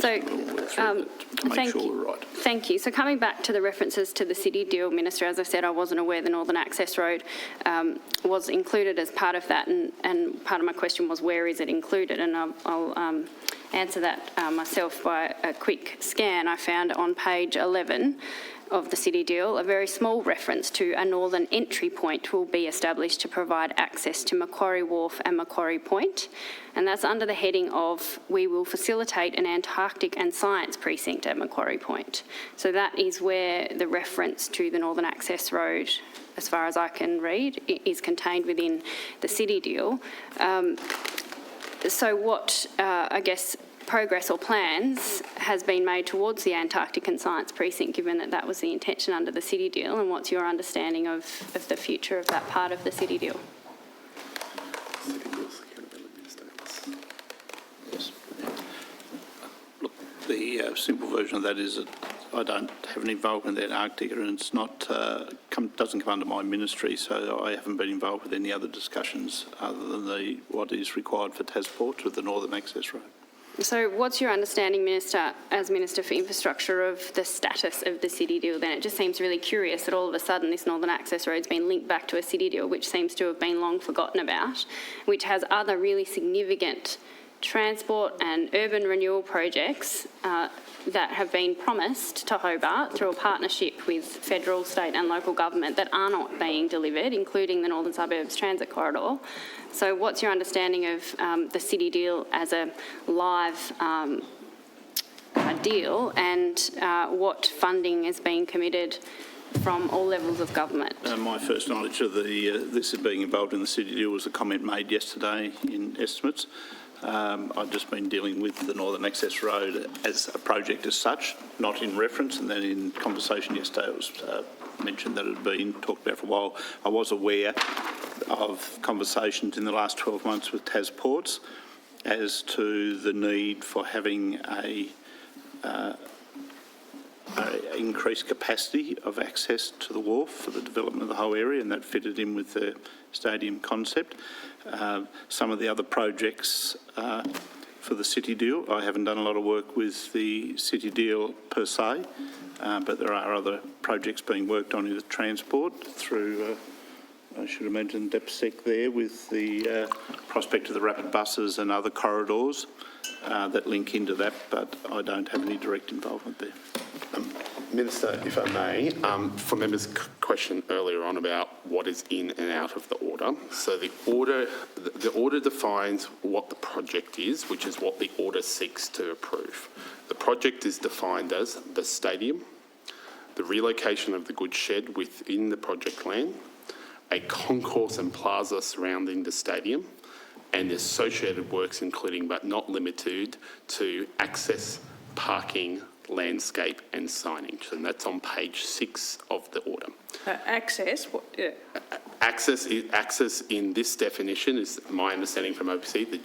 So, to make sure we're right. Thank you. So coming back to the references to the city deal, Minister, as I said, I wasn't aware the Northern Access Road was included as part of that, and part of my question was where is it included, and I'll answer that myself by a quick scan. I found on page 11 of the city deal a very small reference to a northern entry point will be established to provide access to Macquarie Wharf and Macquarie Point, and that's under the heading of we will facilitate an Antarctic and Science precinct at Macquarie Point. So that is where the reference to the Northern Access Road, as far as I can read, is contained within the city deal. So what, I guess, progress or plans has been made towards the Antarctic and Science precinct, given that that was the intention under the city deal, and what's your understanding of the future of that part of the city deal? Yes. Look, the simple version of that is that I don't have any involvement in Antarctica, and it's not doesn't come under my ministry, so I haven't been involved with any other discussions other than what is required for Tasport with the Northern Access Road. So what's your understanding, Minister, as Minister for Infrastructure, of the status of the city deal then? It just seems really curious that all of a sudden this Northern Access Road's been linked back to a city deal, which seems to have been long forgotten about, which has other really significant transport and urban renewal projects that have been promised to Hobart through a partnership with federal, state and local government that are not being delivered, including the Northern Suburbs Transit Corridor. So what's your understanding of the city deal as a live deal, and what funding is being committed from all levels of government? My first knowledge of this being involved in the city deal was a comment made yesterday in estimates. I've just been dealing with the Northern Access Road as a project as such, not in reference, and then in conversation yesterday it was mentioned that it had been talked about for a while. I was aware of conversations in the last 12 months with Tasports as to the need for having a increased capacity of access to the wharf for the development of the whole area, and that fitted in with the stadium concept. Some of the other projects for the city deal, I haven't done a lot of work with the city deal per se, but there are other projects being worked on in the transport through, I should imagine, DEPSEC there, with the prospect of the rapid buses and other corridors that link into that, but I don't have any direct involvement there. Minister, if I may, for members' question earlier on about what is in and out of the order. So the order defines what the project is, which is what the order seeks to approve. The project is defined as the stadium, the relocation of the goods shed within the project land, a concourse and plaza surrounding the stadium, and associated works including but not limited to access, parking, landscape and signage, and that's on page 6 of the order. Access? What? Yeah. Access in this definition is my understanding from OPC, the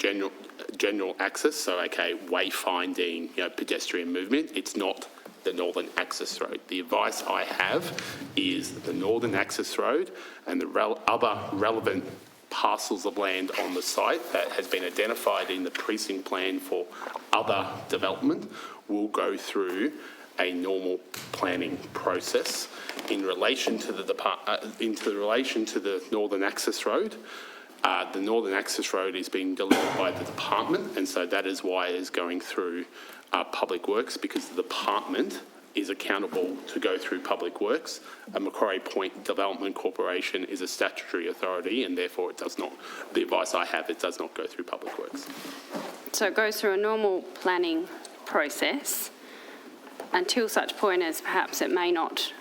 general access, so okay, wayfinding, pedestrian movement. It's not the Northern Access Road. The advice I have is the Northern Access Road and the other relevant parcels of land on the site that has been identified in the precinct plan for other development will go through a normal planning process. In relation to the Northern Access Road, the Northern Access Road is being delivered by the department, and so that is why it is going through Public Works, because the department is accountable to go through Public Works. Macquarie Point Development Corporation is a statutory authority, and therefore it does not, the advice I have, it does not go through Public Works. So it goes through a normal planning process until such point as perhaps it may not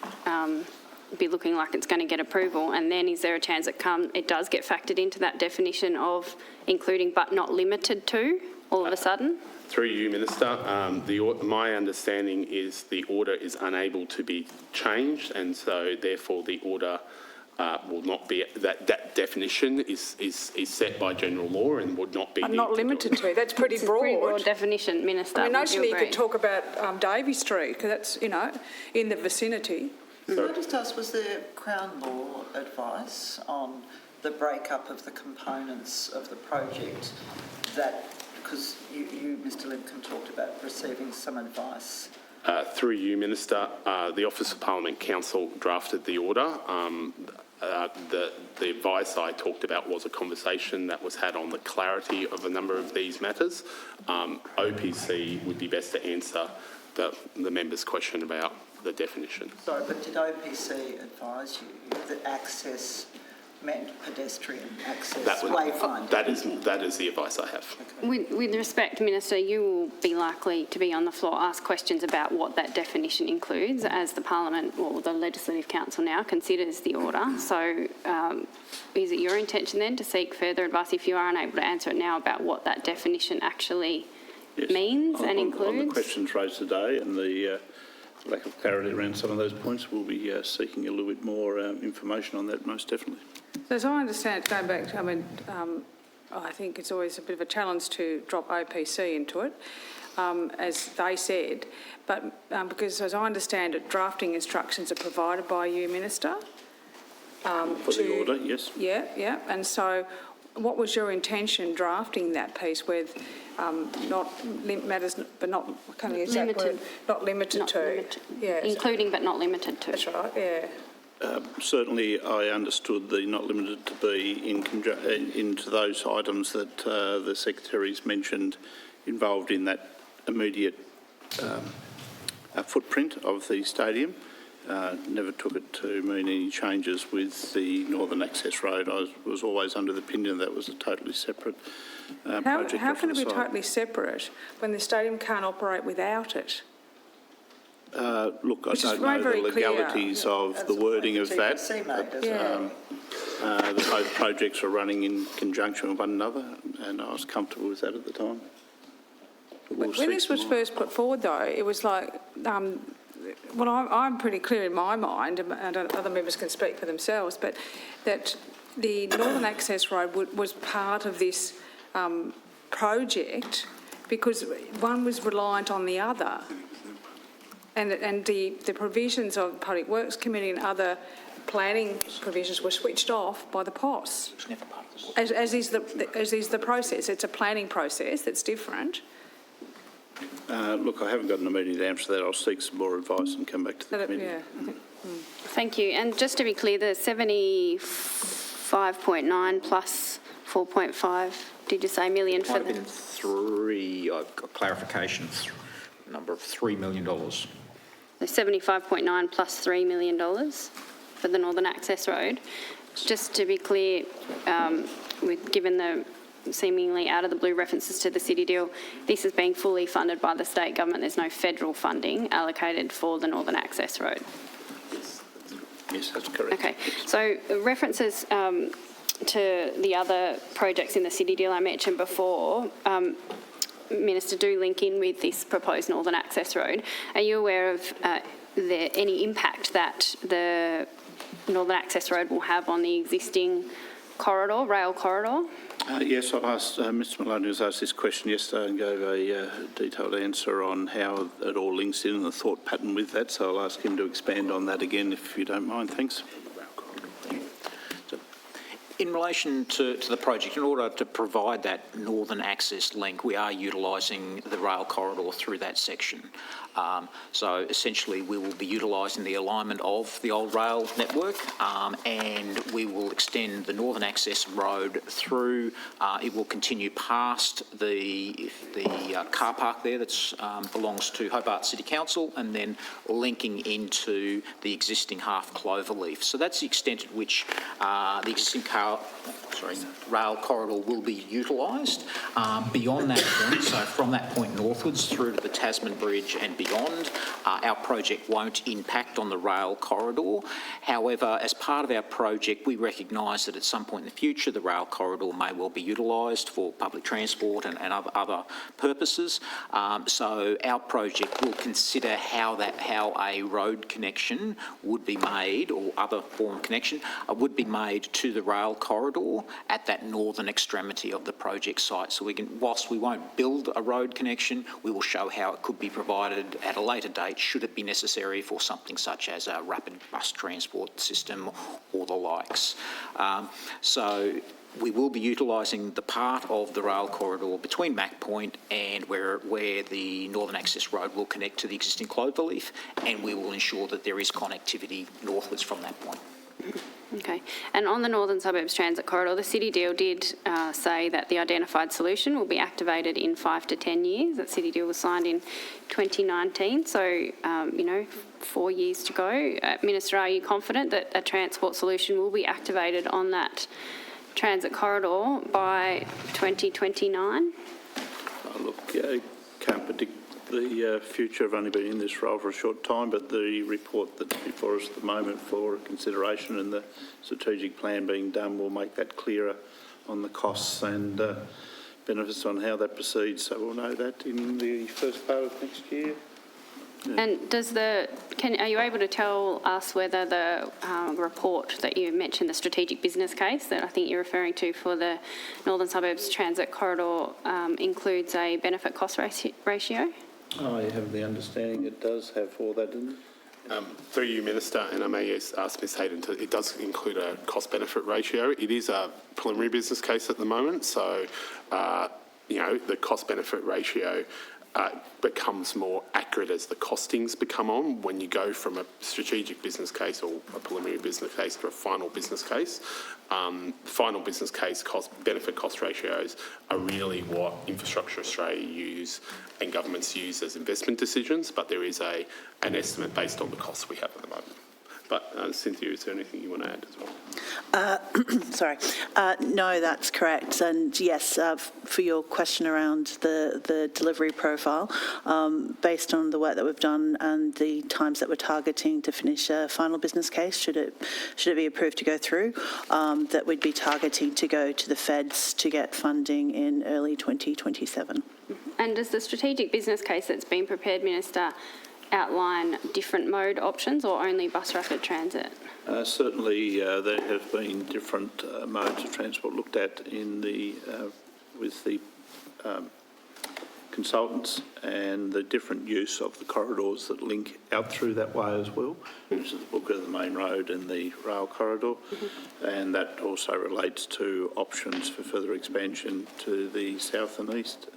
be looking like it's going to get approval, and then is there a chance it does get factored into that definition of including but not limited to all of a sudden? Through you, Minister, my understanding is the order is unable to be changed, and so therefore the order will not be, that definition is set by general law and would not be... I'm not limited to. That's pretty broad. Pretty broad definition, Minister. I mean, notionally you could talk about Davey Street, because that's, in the vicinity. Can I just ask, was there Crown Law advice on the breakup of the components of the project that, because you, Mr Lincoln, talked about receiving some advice. Through you, Minister, the Office of Parliament Counsel drafted the order. The advice I talked about was a conversation that was had on the clarity of a number of these matters. OPC would be best to answer the member's question about the definition. Sorry, but did OPC advise you that access meant pedestrian access, wayfinding? That is the advice I have. With respect, Minister, you will be likely to be on the floor, ask questions about what that definition includes as the Parliament or the Legislative Council now considers the order. So is it your intention then to seek further advice, if you are unable to answer it now, about what that definition actually means and includes? On the questions raised today and the lack of clarity around some of those points, we'll be seeking a little bit more information on that, most definitely. So as I understand it, going back to, I think it's always a bit of a challenge to drop OPC into it, as they said, but because as I understand it, drafting instructions are provided by you, Minister. For the order, yes. Yeah, and so what was your intention drafting that piece with matters, but not, I can't get the exact word, not limited to? Yeah, including but not limited to. that's right, yeah. Certainly, I understood the not limited to be into those items that the Secretary's mentioned involved in that immediate footprint of the stadium. Never took it to mean any changes with the Northern Access Road. I was always under the opinion that was a totally separate project. How can it be totally separate when the stadium can't operate without it? Look, I don't know the legalities of the wording of that. Both projects are running in conjunction with one another, and I was comfortable with that at the time. When this was first put forward, though, it was like, well, I'm pretty clear in my mind, and other members can speak for themselves, but that the Northern Access Road was part of this project because one was reliant on the other. And the provisions of the Public Works Committee and other planning provisions were switched off by the POS. As is the process. It's a planning process that's different. Look, I haven't got an immediate answer to that. I'll seek some more advice and come back to the committee. Yeah, I think, Thank you. And just to be clear, the 75.9 plus 4.5, did you say million for Might have been three, I've got clarification, number of $3 million. the 75.9 plus $3 million for the Northern Access Road? Just to be clear, given the seemingly out of the blue references to the city deal, this is being fully funded by the state government. There's no federal funding allocated for the Northern Access Road. Yes, that's correct. Okay, so references to the other projects in the city deal I mentioned before, Minister, do link in with this proposed Northern Access Road. Are you aware of any impact that the Northern Access Road will have on the existing corridor, rail corridor? Yes, I asked, Mr Maloney was asked this question yesterday and gave a detailed answer on how it all links in and the thought pattern with that, so I'll ask him to expand on that again if you don't mind. Thanks. In relation to the project, in order to provide that northern access link, we are utilising the rail corridor through that section. So essentially we will be utilising the alignment of the old rail network and we will extend the Northern Access Road through. It will continue past the car park there that belongs to Hobart City Council and then linking into the existing half cloverleaf. So that's the extent at which the existing rail corridor will be utilised. Beyond that point, so from that point northwards through to the Tasman Bridge and beyond, our project won't impact on the rail corridor. However, as part of our project, we recognise that at some point in the future, the rail corridor may well be utilised for public transport and other purposes. So our project will consider how a road connection would be made, or other form of connection would be made to the rail corridor at that northern extremity of the project site. So whilst we won't build a road connection, we will show how it could be provided at a later date should it be necessary for something such as a rapid bus transport system or the likes. So we will be utilising the part of the rail corridor between Mack Point and where the Northern Access Road will connect to the existing cloverleaf, and we will ensure that there is connectivity northwards from that point. Okay. And on the Northern Suburbs Transit Corridor, the City Deal did say that the identified solution will be activated in 5 to 10 years. That City Deal was signed in 2019, so, 4 years to go. Minister, are you confident that a transport solution will be activated on that transit corridor by 2029? Can't predict the future. I've only been in this role for a short time, but the report that's before us at the moment for consideration and the strategic plan being done will make that clearer on the costs and benefits on how that proceeds. So we'll know that in the first part of next year. Yeah. And are you able to tell us whether the report that you mentioned, the strategic business case that I think you're referring to for the Northern Suburbs Transit Corridor, includes a benefit cost ratio? I have the understanding it does have all that in it. Through you, Minister, and I may ask Ms Hayden it does include a cost-benefit ratio. It is a preliminary business case at the moment, so, the cost-benefit ratio becomes more accurate as the costings become on when you go from a strategic business case or a preliminary business case to a final business case. Final business case benefit cost ratios are really what Infrastructure Australia use and governments use as investment decisions, but there is an estimate based on the costs we have at the moment. But Cynthia, is there anything you want to add as well? Sorry. No, that's correct. And yes, for your question around the delivery profile, based on the work that we've done and the times that we're targeting to finish a final business case, should it be approved to go through, that we'd be targeting to go to the feds to get funding in early 2027. And does the strategic business case that's been prepared, Minister, outline different mode options or only bus rapid transit? Certainly, there have been different modes of transport looked at in with the consultants and the different use of the corridors that link out through that way as well, which is the Booker, the main road and the rail corridor. And that also relates to options for further expansion to the south and east.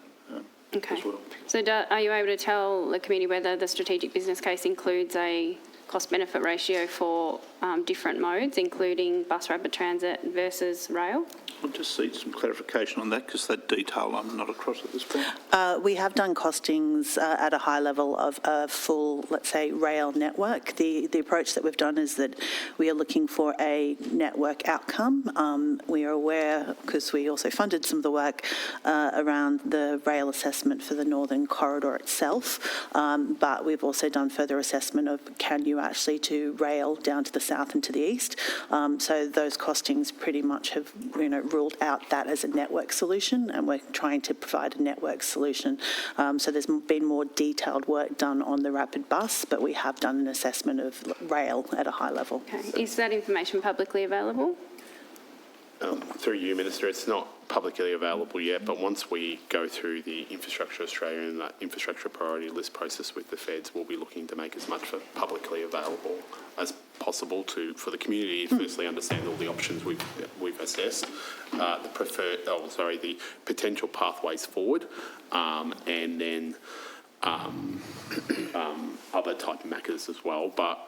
Okay. As well. So are you able to tell the committee whether the strategic business case includes a cost-benefit ratio for different modes, including bus rapid transit versus rail? I'll just need some clarification on that because that detail I'm not across at this point. We have done costings at a high level of a full, let's say, rail network. The approach that we've done is that we are looking for a network outcome. We are aware, because we also funded some of the work around the rail assessment for the Northern Corridor itself, but we've also done further assessment of can you actually to rail down to the south and to the east. So those costings pretty much have, ruled out that as a network solution, and we're trying to provide a network solution. So there's been more detailed work done on the rapid bus, but we have done an assessment of rail at a high level. Okay. Is that information publicly available? Through you, Minister, it's not publicly available yet, but once we go through the Infrastructure Australia and that infrastructure priority list process with the feds, we'll be looking to make as much publicly available as possible for the community to firstly understand all the options we've assessed, the potential pathways forward, and then other type of matters as well. But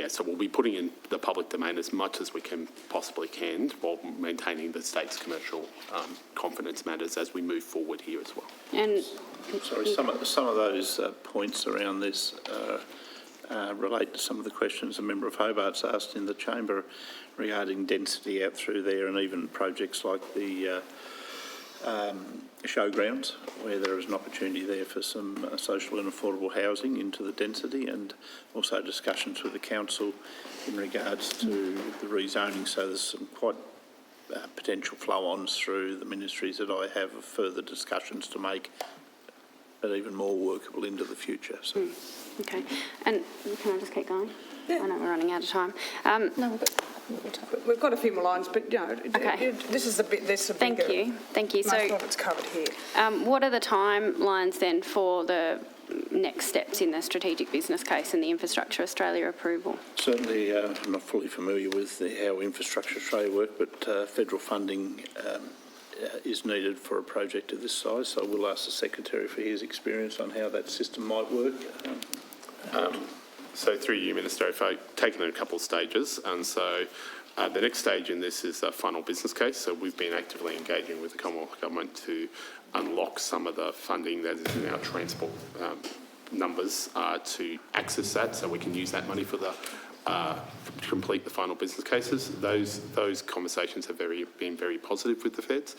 so we'll be putting in the public domain as much as we possibly can while maintaining the state's commercial confidence matters as we move forward here as well. And Sorry, some of those points around this relate to some of the questions a member of Hobart's asked in the chamber regarding density out through there, and even projects like the showgrounds, where there is an opportunity there for some social and affordable housing into the density, and also discussions with the council in regards to the rezoning. So there's some quite potential flow-ons through the ministries that I have of further discussions to make it even more workable into the future. So. okay. And can I just keep going? Yeah. I know we're running out of time. No, but we've got a few more lines, but Okay. this is a bit. This a bigger. Thank you. Most of it's covered here. What are the timelines then for the next steps in the strategic business case and the Infrastructure Australia approval? Certainly, I'm not fully familiar with how Infrastructure Australia work, but federal funding is needed for a project of this size, so I will ask the Secretary for his experience on how that system might work. So through you, Minister, if I take it in a couple of stages, and so the next stage in this is the final business case. So we've been actively engaging with the Commonwealth Government to unlock some of the funding that is in our transport numbers to access that, so we can use that money for the to complete the final business cases. Those conversations have been very positive with the feds.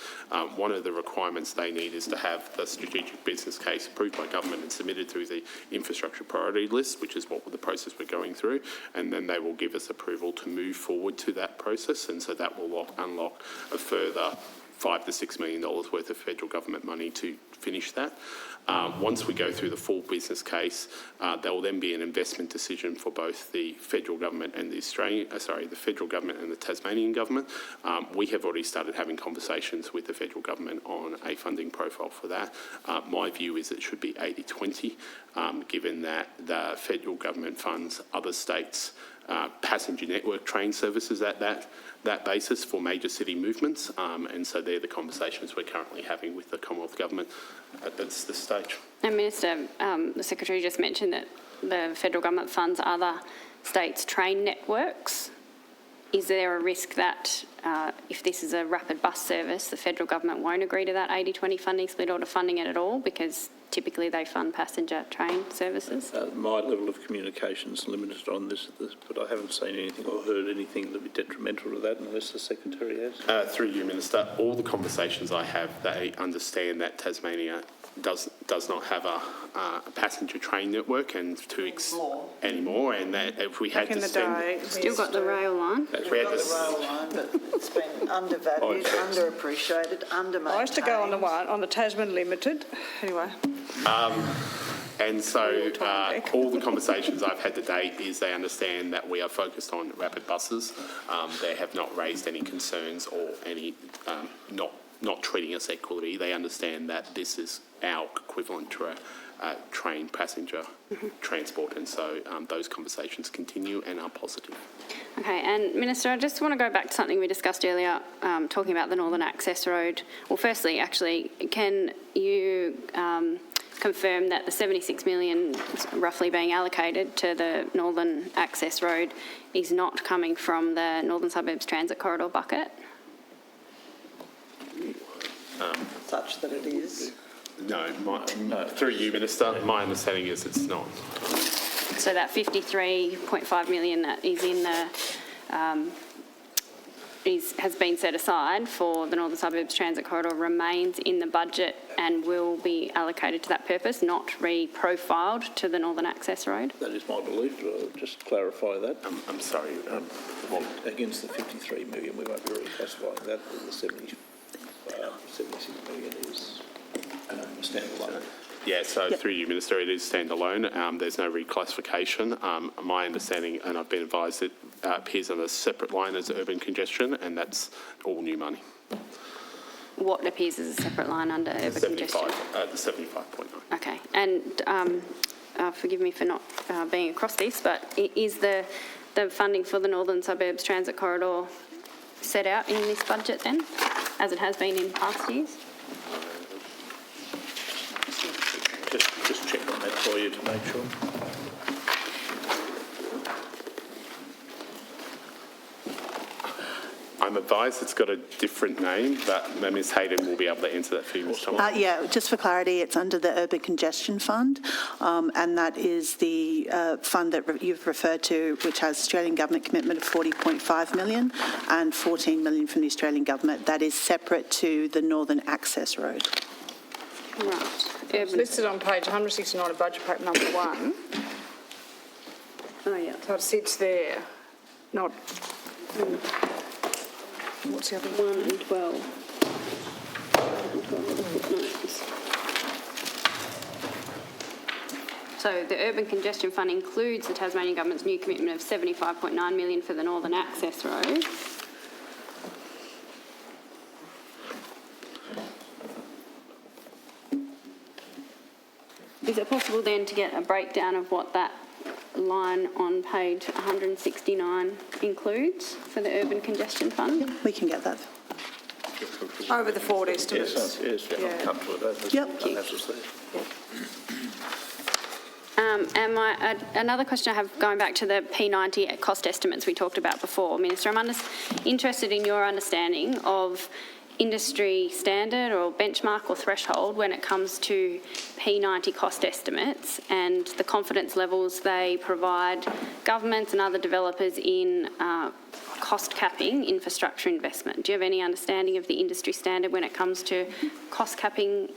One of the requirements they need is to have the strategic business case approved by government and submitted through the infrastructure priority list, which is what the process we're going through, and then they will give us approval to move forward to that process, and so that will unlock a further $5 to $6 million worth of federal government money to finish that. Once we go through the full business case, there will then be an investment decision for both the federal government and the federal government and the Tasmanian government. We have already started having conversations with the federal government on a funding profile for that. My view is it should be 80-20, given that the federal government funds other states' passenger network train services at that basis for major city movements, and so they're the conversations we're currently having with the Commonwealth Government at this stage. And Minister, the Secretary just mentioned that the federal government funds other states' train networks. Is there a risk that if this is a rapid bus service, the federal government won't agree to that 80-20 funding split or to funding it at all, because typically they fund passenger train services? My level of communication is limited on this, but I haven't seen anything or heard anything that would be detrimental to that unless the Secretary has. Through you, Minister, all the conversations I have, they understand that Tasmania does not have a passenger train network anymore, and that if we had Back in to the day, Still got the rail line? if we had Got to the rail line, but it's been undervalued, underappreciated, undermaintained. I used to go on the one, on the Tasman Limited, anyway. And so all the conversations I've had to date is they understand that we are focused on rapid buses. They have not raised any concerns or any not treating us equally. They understand that this is our equivalent to a train passenger transport, and so those conversations continue and are positive. Okay, and Minister, I just want to go back to something we discussed earlier, talking about the Northern Access Road. Well, firstly, actually, can you confirm that the 76 million roughly being allocated to the Northern Access Road is not coming from the Northern Suburbs Transit Corridor bucket? Such that it is. No, through you, Minister, my understanding is it's not. So that 53.5 million that is in the has been set aside for the Northern Suburbs Transit Corridor remains in the budget and will be allocated to that purpose, not re-profiled to the Northern Access Road? That is my belief, but I'll just clarify that. I'm sorry. Against the 53 million, we won't be reclassifying that. The 76 million is standalone. Yeah, so through you, Minister, it is standalone. There's no reclassification. My understanding, and I've been advised, it appears on a separate line as urban congestion, and that's all new money. What appears as a separate line under urban congestion? The 75.9. Okay, and forgive me for not being across this, but is the funding for the Northern Suburbs Transit Corridor set out in this budget then, as it has been in past years? Just check on that for you to make sure. I'm advised it's got a different name, but Ms Hayden will be able to answer that for you, Ms Thomas. Yeah, just for clarity, it's under the Urban Congestion Fund, and that is the fund that you've referred to, which has Australian Government commitment of 40.5 million and 14 million from the Australian Government. That is separate to the Northern Access Road. Right. It's listed on page 169 of budget pack number 1. Oh, yeah. So it sits there, not... What's the other one? 1 and 12. 12 are the footnotes. So the Urban Congestion Fund includes the Tasmanian Government's new commitment of 75.9 million for the Northern Access Road. Is it possible then to get a breakdown of what that line on page 169 includes for the urban congestion fund? We can get that. Over the forward estimates. Yes, Yeah. I'm comfortable with that. Yep. And another question I have, going back to the P90 cost estimates we talked about before, Minister, I'm interested in your understanding of industry standard or benchmark or threshold when it comes to P90 cost estimates and the confidence levels they provide governments and other developers in cost capping infrastructure investment. Do you have any understanding of the industry standard when it comes to cost capping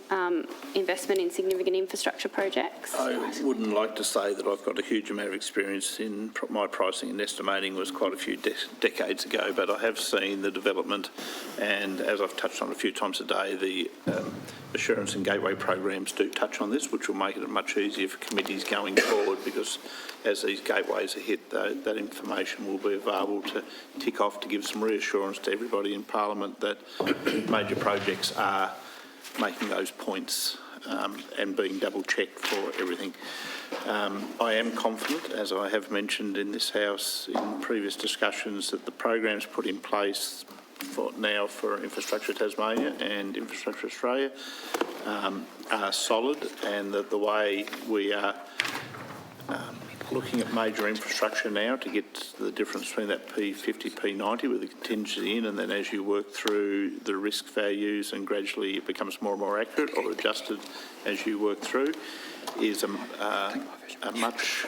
investment in significant infrastructure projects? I wouldn't like to say that I've got a huge amount of experience in my pricing and estimating was quite a few decades ago, but I have seen the development, and as I've touched on a few times today, the assurance and gateway programs do touch on this, which will make it much easier for committees going forward, because as these gateways are hit, that information will be available to tick off to give some reassurance to everybody in Parliament that major projects are making those points and being double-checked for everything. I am confident, as I have mentioned in this House in previous discussions, that the programs put in place for Infrastructure Tasmania and Infrastructure Australia are solid, and that the way we are looking at major infrastructure now to get the difference between that P50, P90 with the contingency in, and then as you work through the risk values and gradually it becomes more and more accurate or adjusted as you work through, is a much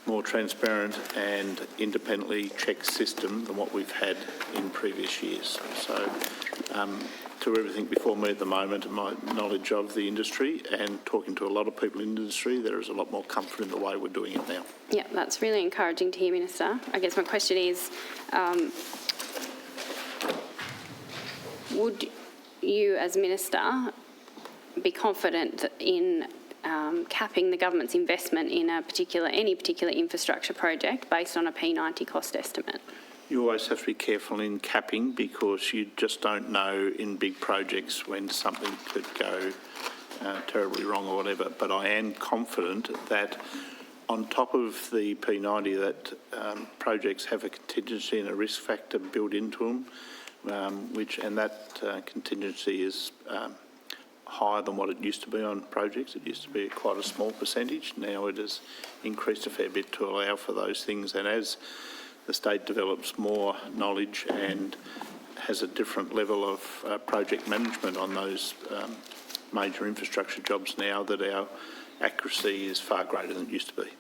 more transparent and independently checked system than what we've had in previous years. So to everything before me at the moment and my knowledge of the industry and talking to a lot of people in the industry, there is a lot more comfort in the way we're doing it now. Yeah, that's really encouraging to hear, Minister. I guess my question is, would you as Minister be confident in capping the government's investment in any particular infrastructure project based on a P90 cost estimate? You always have to be careful in capping because you just don't know in big projects when something could go terribly wrong or whatever. But I am confident that on top of the P90 that projects have a contingency and a risk factor built into them, and that contingency is higher than what it used to be on projects. It used to be quite a small percentage. Now it has increased a fair bit to allow for those things, and as the state develops more knowledge and has a different level of project management on those major infrastructure jobs now, that our accuracy is far greater than it used to be.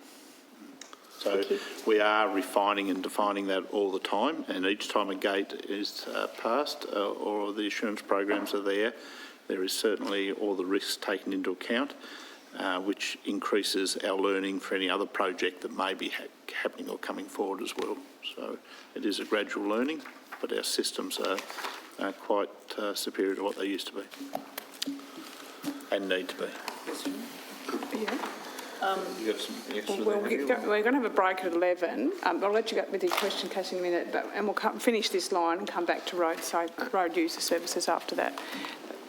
So we are refining and defining that all the time, and each time a gate is passed or the assurance programs are there, there is certainly all the risks taken into account, which increases our learning for any other project that may be happening or coming forward as well. So it is a gradual learning, but our systems are quite superior to what they used to be and need to be. Yeah. You got some extra Well, there? we're going to have a break at 11. I'll let you go with your question, Cassie, in a minute, and we'll finish this line and come back to road user services after that.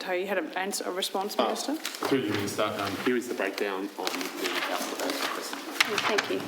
You had a response, Minister? Through you, Minister. Here is the breakdown on the output. Thank you.